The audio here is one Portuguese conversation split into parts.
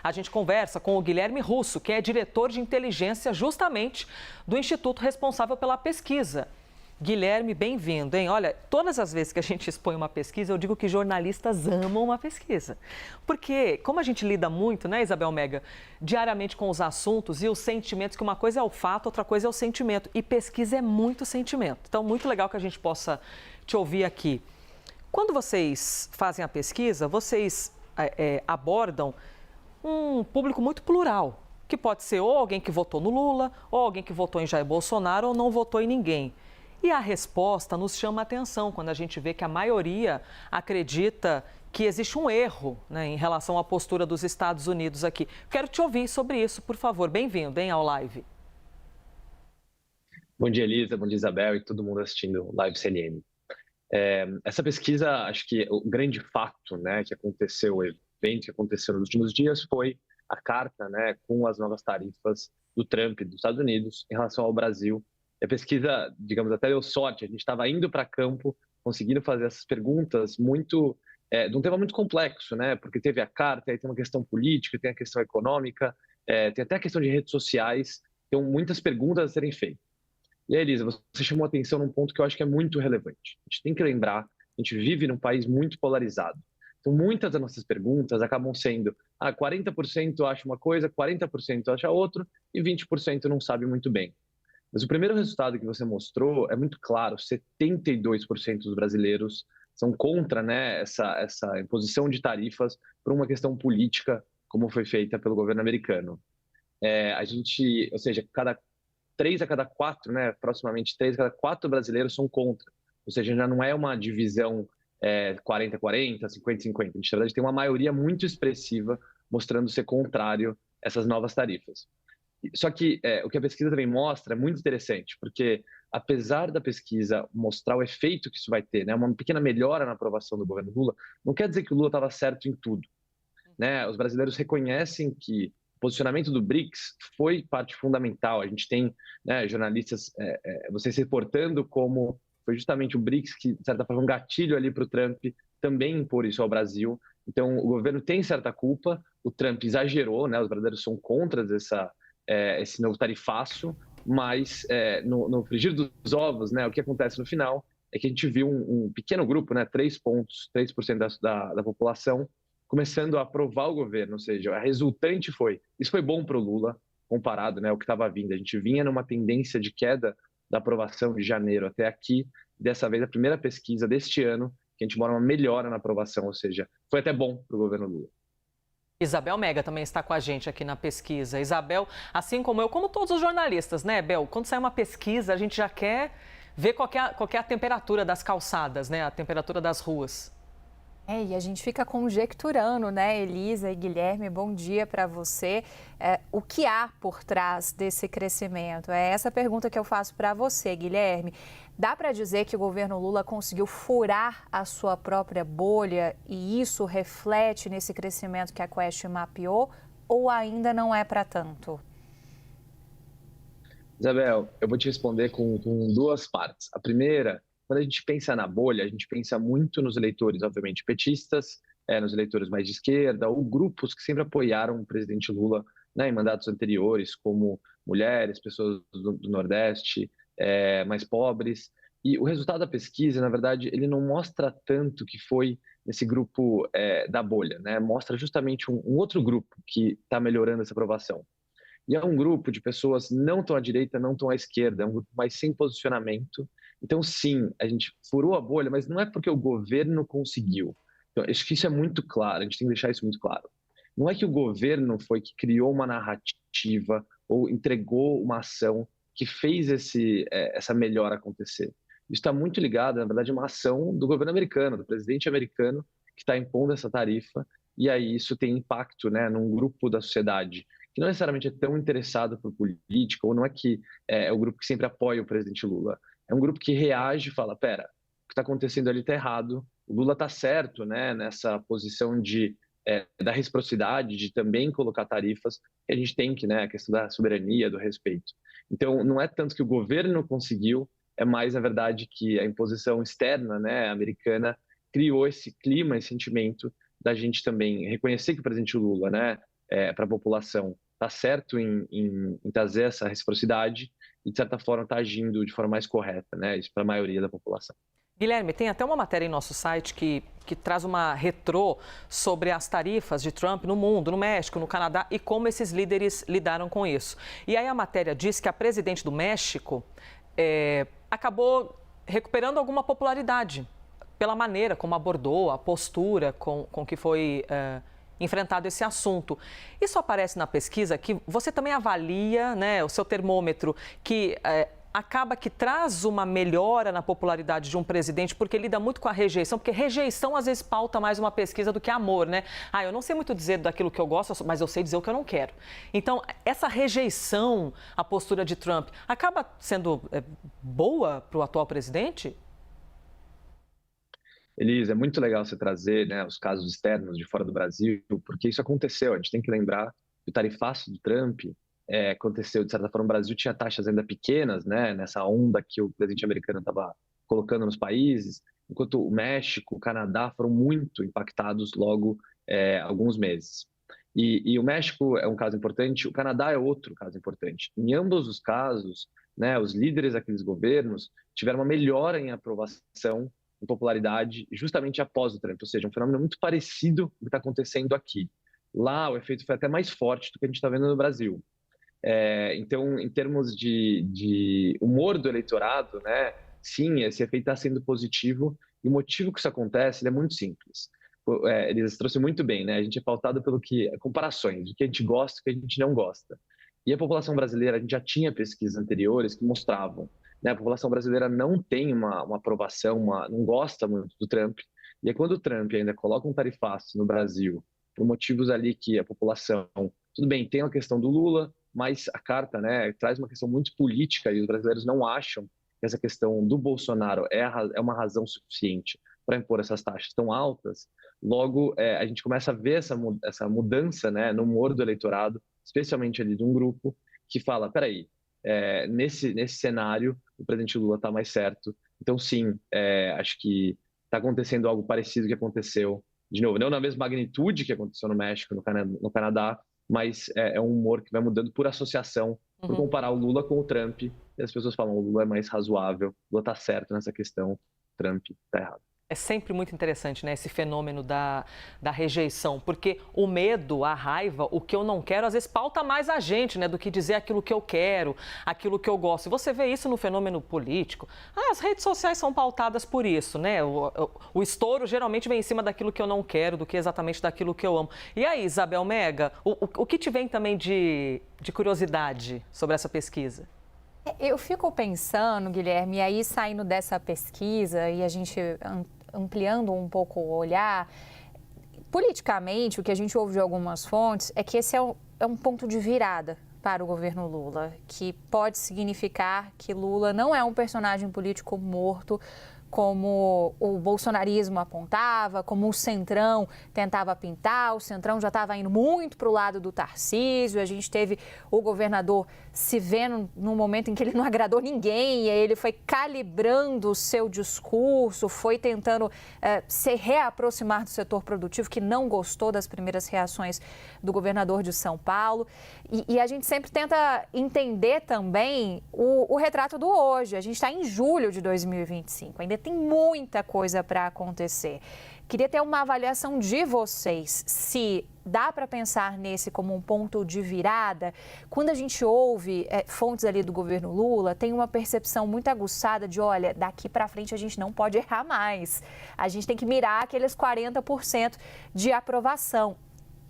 A gente conversa com o Guilherme Russo, que é diretor de inteligência justamente do instituto responsável pela pesquisa. Guilherme, bem-vindo, hein? Olha, todas as vezes que a gente expõe uma pesquisa, eu digo que jornalistas amam uma pesquisa. Porque, como a gente lida muito, né, Isabel Mega, diariamente com os assuntos e os sentimentos, que uma coisa é o fato, outra coisa é o sentimento. E pesquisa é muito sentimento. Então, muito legal que a gente possa te ouvir aqui. Quando vocês fazem a pesquisa, vocês abordam um público muito plural, que pode ser ou alguém que votou no Lula, ou alguém que votou em Jair Bolsonaro, ou não votou em ninguém. E a resposta nos chama a atenção quando a gente vê que a maioria acredita que existe um erro, né, em relação à postura dos Estados Unidos aqui. Quero te ouvir sobre isso, por favor. Bem-vindo, hein, ao Live. Bom dia, Elisa. Bom dia, Isabel e todo mundo assistindo o Live CNN. Essa pesquisa, acho que o grande fato, né, que aconteceu, o evento que aconteceu nos últimos dias foi a carta, né, com as novas tarifas do Trump dos Estados Unidos em relação ao Brasil. A pesquisa, digamos, até deu sorte. A gente estava indo para campo, conseguindo fazer essas perguntas de um tema muito complexo, né? Porque teve a carta, aí tem uma questão política, tem a questão econômica, tem até a questão de redes sociais. Tem muitas perguntas a serem feitas. E aí, Elisa, você chamou a atenção num ponto que eu acho que é muito relevante. A gente tem que lembrar, a gente vive num país muito polarizado. Então, muitas das nossas perguntas acabam sendo 40% acha uma coisa, 40% acha outra e 20% não sabe muito bem. Mas o primeiro resultado que você mostrou é muito claro: 72% dos brasileiros são contra, né, essa imposição de tarifas por uma questão política, como foi feita pelo governo americano. Ou seja, 3 a cada 4, né, aproximadamente 3 a cada 4 brasileiros são contra. Ou seja, já não é uma divisão 40-40, 50-50. A gente, na verdade, tem uma maioria muito expressiva mostrando ser contrário a essas novas tarifas. Só que o que a pesquisa também mostra é muito interessante, porque apesar da pesquisa mostrar o efeito que isso vai ter, né, uma pequena melhora na aprovação do governo Lula, não quer dizer que o Lula estava certo em tudo, né? Os brasileiros reconhecem que o posicionamento do BRICS foi parte fundamental. A gente tem, né, jornalistas, vocês reportando como foi justamente o BRICS que, de certa forma, um gatilho ali para o Trump também impor isso ao Brasil. Então, o governo tem certa culpa, o Trump exagerou, né? Os brasileiros são contra esse novo tarifaço, mas no frigir dos ovos, né, o que acontece no final é que a gente viu um pequeno grupo, né, 3% da população, começando a aprovar o governo, ou seja, a resultante isso foi bom para o Lula, comparado, né, ao que estava vindo. A gente vinha numa tendência de queda da aprovação de janeiro até aqui, dessa vez a primeira pesquisa deste ano, que a gente mora uma melhora na aprovação, ou seja, foi até bom para o governo Lula. Isabel Mega também está com a gente aqui na pesquisa. Isabel, assim como eu, como todos os jornalistas, né, Bel? Quando sai uma pesquisa, a gente já quer ver qual é a temperatura das calçadas, né? A temperatura das ruas. E a gente fica conjecturando, né, Elisa e Guilherme, bom dia para você. O que há por trás desse crescimento? É essa pergunta que eu faço para você, Guilherme. Dá para dizer que o governo Lula conseguiu furar a sua própria bolha e isso reflete nesse crescimento que a Quest mapeou ou ainda não é para tanto? Isabel, eu vou te responder com duas partes. A primeira, quando a gente pensa na bolha, a gente pensa muito nos eleitores, obviamente, petistas, nos eleitores mais de esquerda, ou grupos que sempre apoiaram o presidente Lula, né, em mandatos anteriores, como mulheres, pessoas do Nordeste, mais pobres. E o resultado da pesquisa, na verdade, ele não mostra tanto que foi nesse grupo da bolha, né? Mostra justamente um outro grupo que está melhorando essa aprovação. E é um grupo de pessoas não tão à direita, não tão à esquerda, é um grupo mais sem posicionamento. Então, sim, a gente furou a bolha, mas não é porque o governo conseguiu. Então, acho que isso é muito claro, a gente tem que deixar isso muito claro. Não é que o governo foi que criou uma narrativa ou entregou uma ação que fez essa melhora acontecer. Isso está muito ligado, na verdade, a uma ação do governo americano, do presidente americano, que está impondo essa tarifa, e aí isso tem impacto, né, num grupo da sociedade que não necessariamente é tão interessado por política, ou não é que é o grupo que sempre apoia o presidente Lula. É um grupo que reage e fala, pera, o que está acontecendo ali está errado, o Lula está certo, né, nessa posição da reciprocidade, de também colocar tarifas, que a gente tem que, né, a questão da soberania, do respeito. Então, não é tanto que o governo conseguiu, é mais, na verdade, que a imposição externa, né, americana, criou esse clima, esse sentimento da gente também reconhecer que o presidente Lula, né, para a população está certo em trazer essa reciprocidade e, de certa forma, está agindo de forma mais correta, né? Isso para a maioria da população. Guilherme, tem até uma matéria em nosso site que traz uma retrô sobre as tarifas de Trump no mundo, no México, no Canadá e como esses líderes lidaram com isso. E aí a matéria diz que a presidente do México acabou recuperando alguma popularidade pela maneira como abordou, a postura com que foi enfrentado esse assunto. Isso aparece na pesquisa que você também avalia, né, o seu termômetro, que acaba que traz uma melhora na popularidade de um presidente, porque lida muito com a rejeição, porque rejeição às vezes pauta mais uma pesquisa do que amor, né? Eu não sei muito dizer daquilo que eu gosto, mas eu sei dizer o que eu não quero. Então, essa rejeição à postura de Trump acaba sendo boa para o atual presidente? Elisa, é muito legal você trazer, né, os casos externos de fora do Brasil, porque isso aconteceu. A gente tem que lembrar que o tarifaço do Trump aconteceu, de certa forma, o Brasil tinha taxas ainda pequenas, né, nessa onda que o presidente americano estava colocando nos países, enquanto o México, o Canadá foram muito impactados logo alguns meses. E o México é um caso importante, o Canadá é outro caso importante. Em ambos os casos, né, os líderes daqueles governos tiveram uma melhora em aprovação, em popularidade, justamente após o Trump, ou seja, um fenômeno muito parecido com o que está acontecendo aqui. Lá, o efeito foi até mais forte do que a gente está vendo no Brasil. Então, em termos de humor do eleitorado, né, sim, esse efeito está sendo positivo, e o motivo que isso acontece é muito simples. Eles trouxeram muito bem, né? A gente é pautado pelo que comparações, do que a gente gosta e do que a gente não gosta. E a população brasileira, a gente já tinha pesquisas anteriores que mostravam, né, a população brasileira não tem uma aprovação, não gosta muito do Trump. E aí, quando o Trump ainda coloca um tarifaço no Brasil, por motivos ali que a população... Tudo bem, tem a questão do Lula, mas a carta, né, traz uma questão muito política e os brasileiros não acham que essa questão do Bolsonaro é uma razão suficiente para impor essas taxas tão altas. Logo, a gente começa a ver essa mudança, né, no humor do eleitorado, especialmente ali de um grupo que fala, peraí, nesse cenário, o presidente Lula está mais certo. Então, sim, acho que está acontecendo algo parecido que aconteceu, de novo, não na mesma magnitude que aconteceu no México, no Canadá, mas é um humor que vai mudando por associação, por comparar o Lula com o Trump, e as pessoas falam, o Lula é mais razoável, o Lula está certo nessa questão, o Trump está errado. É sempre muito interessante, né, esse fenômeno da rejeição, porque o medo, a raiva, o que eu não quero, às vezes pauta mais a gente, né, do que dizer aquilo que eu quero, aquilo que eu gosto. E você vê isso no fenômeno político. As redes sociais são pautadas por isso, né? O estouro geralmente vem em cima daquilo que eu não quero, do que exatamente daquilo que eu amo. E aí, Isabel Mega, o que te vem também de curiosidade sobre essa pesquisa? Eu fico pensando, Guilherme, e aí saindo dessa pesquisa e a gente ampliando um pouco o olhar, politicamente, o que a gente ouve de algumas fontes é que esse é um ponto de virada para o governo Lula, que pode significar que Lula não é um personagem político morto, como o bolsonarismo apontava, como o Centrão tentava pintar. O Centrão já estava indo muito para o lado do Tarcísio. A gente teve o governador se vendo num momento em que ele não agradou ninguém, e aí ele foi calibrando o seu discurso, foi tentando se reaproximar do setor produtivo, que não gostou das primeiras reações do governador de São Paulo. E a gente sempre tenta entender também o retrato do hoje. A gente está em julho de 2025, ainda tem muita coisa para acontecer. Queria ter uma avaliação de vocês, se dá para pensar nesse como um ponto de virada. Quando a gente ouve fontes ali do governo Lula, tem uma percepção muito aguçada de, olha, daqui para frente a gente não pode errar mais. A gente tem que mirar aqueles 40% de aprovação.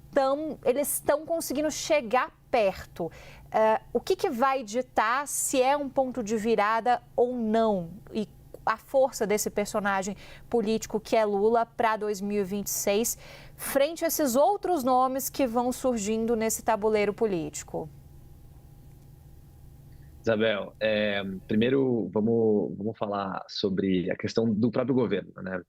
Então, eles estão conseguindo chegar perto. O que vai ditar se é um ponto de virada ou não? E a força desse personagem político que é Lula para 2026, frente a esses outros nomes que vão surgindo nesse tabuleiro político? Isabel, primeiro vamos falar sobre a questão do próprio governo, né?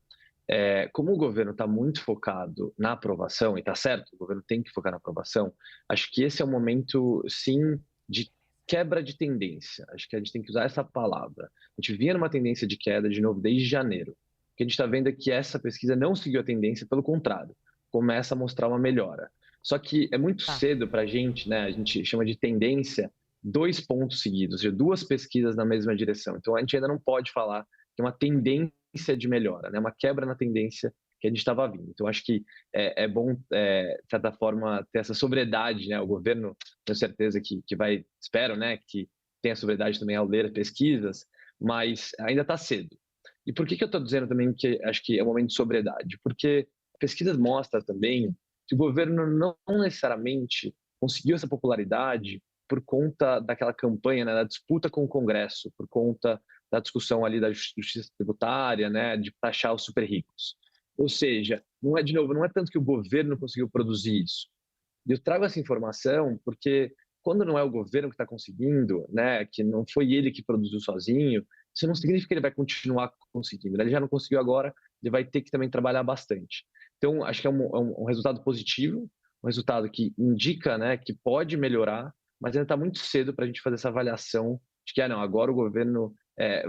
Como o governo está muito focado na aprovação, e está certo, o governo tem que focar na aprovação, acho que esse é um momento, sim, de quebra de tendência. Acho que a gente tem que usar essa palavra. A gente vinha numa tendência de queda, de novo, desde janeiro. O que a gente está vendo é que essa pesquisa não seguiu a tendência, pelo contrário, começa a mostrar uma melhora. Só que é muito Tá. cedo para a gente chama de tendência, 2 pontos seguidos, ou seja, 2 pesquisas na mesma direção. Então, a gente ainda não pode falar que é uma tendência de melhora, né? Uma quebra na tendência que a gente estava vindo. Então, acho que é bom, de certa forma, ter essa sobriedade, né? O governo, tenho certeza que vai, espero, né, que tenha sobriedade também ao ler pesquisas, mas ainda está cedo. E por que eu estou dizendo também que acho que é um momento de sobriedade? Porque pesquisas mostram também que o governo não necessariamente conseguiu essa popularidade por conta daquela campanha, né, da disputa com o Congresso, por conta da discussão ali da justiça tributária, né, de taxar os super ricos. Ou seja, não é tanto que o governo conseguiu produzir isso. E eu trago essa informação porque quando não é o governo que está conseguindo, né, que não foi ele que produziu sozinho, isso não significa que ele vai continuar conseguindo, né? Ele já não conseguiu agora, ele vai ter que também trabalhar bastante. Então, acho que é um resultado positivo, um resultado que indica, né, que pode melhorar, mas ainda está muito cedo para a gente fazer essa avaliação de que, não, agora o governo é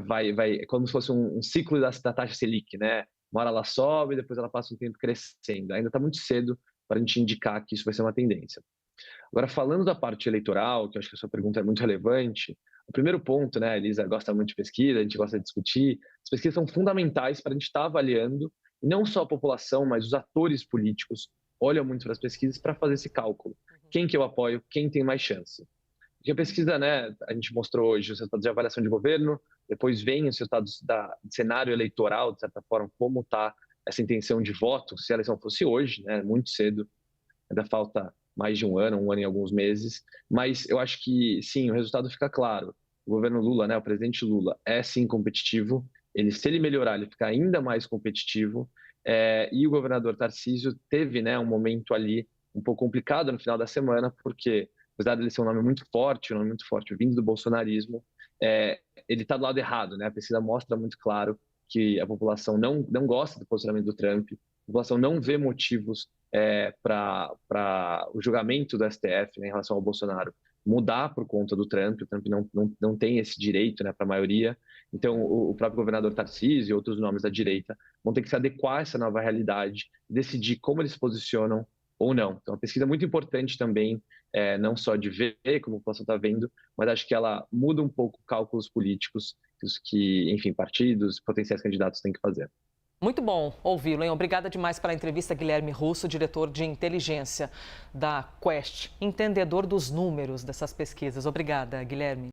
como se fosse um ciclo da taxa Selic, né? Uma hora ela sobe, depois ela passa um tempo crescendo. Ainda está muito cedo para a gente indicar que isso vai ser uma tendência. Agora, falando da parte eleitoral, que eu acho que a sua pergunta é muito relevante, o primeiro ponto, né, a Elisa gosta muito de pesquisa, a gente gosta de discutir, as pesquisas são fundamentais para a gente estar avaliando, e não só a população, mas os atores políticos olham muito para as pesquisas para fazer esse cálculo. Quem que eu apoio, quem tem mais chance. Porque a pesquisa, né, a gente mostrou hoje os resultados de avaliação de governo, depois vem os resultados do cenário eleitoral, de certa forma, como está essa intenção de voto, se a eleição fosse hoje, né, muito cedo, ainda falta mais de um ano e alguns meses, mas eu acho que, sim, o resultado fica claro. O governo Lula, né, o presidente Lula, é sim competitivo, se ele melhorar, ele fica ainda mais competitivo, e o governador Tarcísio teve, né, um momento ali um pouco complicado no final da semana, porque, apesar de ele ser um nome muito forte vindo do bolsonarismo, ele está do lado errado, né? A pesquisa mostra muito claro que a população não gosta do posicionamento do Trump, a população não vê motivos para o julgamento do STF, né, em relação ao Bolsonaro mudar por conta do Trump. O Trump não tem esse direito, né, para a maioria. Então, o próprio governador Tarcísio e outros nomes da direita vão ter que se adequar a essa nova realidade, decidir como eles se posicionam ou não. Então, a pesquisa é muito importante também, não só de ver como a população está vendo, mas acho que ela muda um pouco cálculos políticos que, enfim, partidos, potenciais candidatos têm que fazer. Muito bom ouvi-lo, hein? Obrigada demais pela entrevista, Guilherme Russo, diretor de inteligência da Quest, entendedor dos números dessas pesquisas. Obrigada, Guilherme.